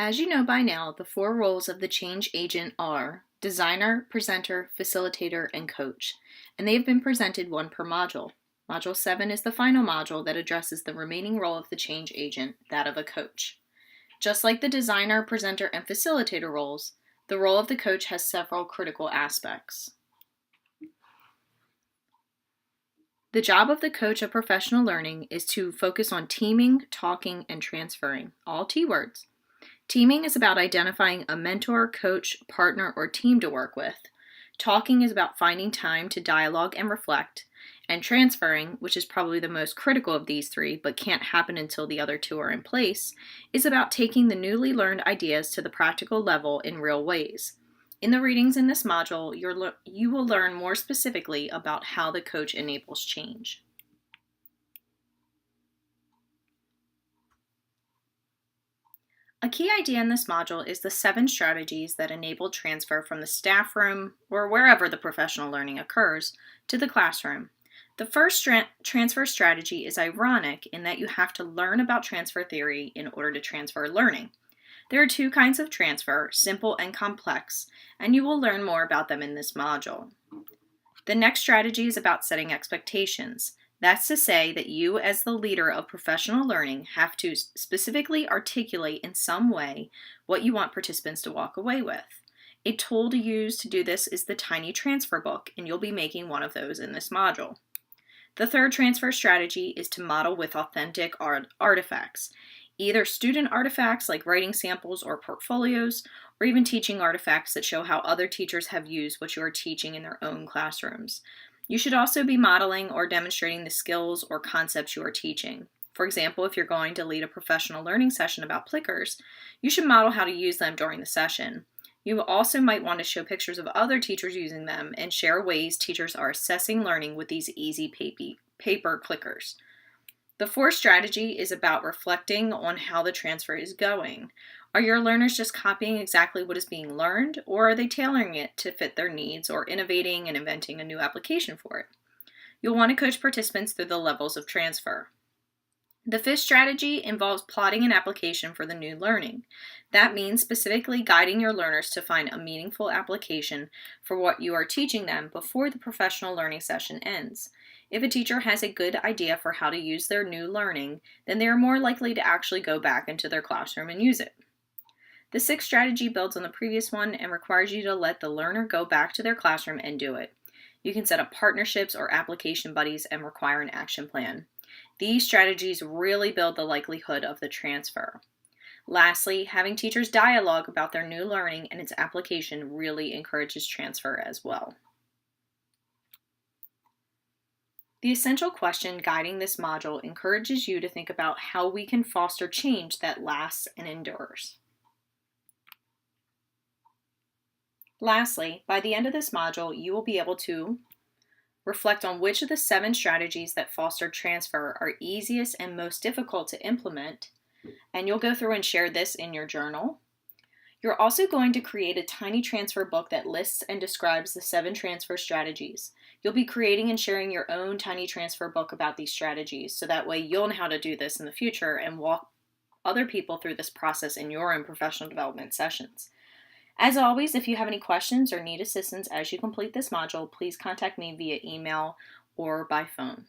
As you know by now, the four roles of the change agent are designer, presenter, facilitator, and coach, and they have been presented one per module. Module 7 is the final module that addresses the remaining role of the change agent, that of a coach. Just like the designer, presenter, and facilitator roles, the role of the coach has several critical aspects. The job of the coach of professional learning is to focus on teaming, talking, and transferring, all T words. Teaming is about identifying a mentor, coach, partner, or team to work with. Talking is about finding time to dialogue and reflect. And transferring, which is probably the most critical of these three, but can't happen until the other two are in place, is about taking the newly learned ideas to the practical level in real ways. In the readings in this module, you will learn more specifically about how the coach enables change. A key idea in this module is the 7 strategies that enable transfer from the staff room, or wherever the professional learning occurs, to the classroom. The first transfer strategy is ironic in that you have to learn about transfer theory in order to transfer learning. There are 2 kinds of transfer, simple and complex, and you will learn more about them in this module. The next strategy is about setting expectations. That's to say that you, as the leader of professional learning, have to specifically articulate in some way what you want participants to walk away with. A tool to use to do this is the Tiny Transfer Book, and you'll be making one of those in this module. The third transfer strategy is to model with authentic artifacts, either student artifacts like writing samples or portfolios, or even teaching artifacts that show how other teachers have used what you are teaching in their own classrooms. You should also be modeling or demonstrating the skills or concepts you are teaching. For example, if you're going to lead a professional learning session about plickers, you should model how to use them during the session. You also might want to show pictures of other teachers using them and share ways teachers are assessing learning with these easy paper clickers. The fourth strategy is about reflecting on how the transfer is going. Are your learners just copying exactly what is being learned, or are they tailoring it to fit their needs or innovating and inventing a new application for it? You'll want to coach participants through the levels of transfer. The fifth strategy involves plotting an application for the new learning. That means specifically guiding your learners to find a meaningful application for what you are teaching them before the professional learning session ends. If a teacher has a good idea for how to use their new learning, then they are more likely to actually go back into their classroom and use it. The sixth strategy builds on the previous one and requires you to let the learner go back to their classroom and do it. You can set up partnerships or application buddies and require an action plan. These strategies really build the likelihood of the transfer. Lastly, having teachers dialogue about their new learning and its application really encourages transfer as well. The essential question guiding this module encourages you to think about how we can foster change that lasts and endures. Lastly, by the end of this module, you will be able to reflect on which of the 7 strategies that foster transfer are easiest and most difficult to implement, and you'll go through and share this in your journal. You're also going to create a tiny transfer book that lists and describes the 7 transfer strategies. You'll be creating and sharing your own tiny transfer book about these strategies, so that way you'll know how to do this in the future and walk other people through this process in your own professional development sessions. As always, if you have any questions or need assistance as you complete this module, please contact me via email or by phone.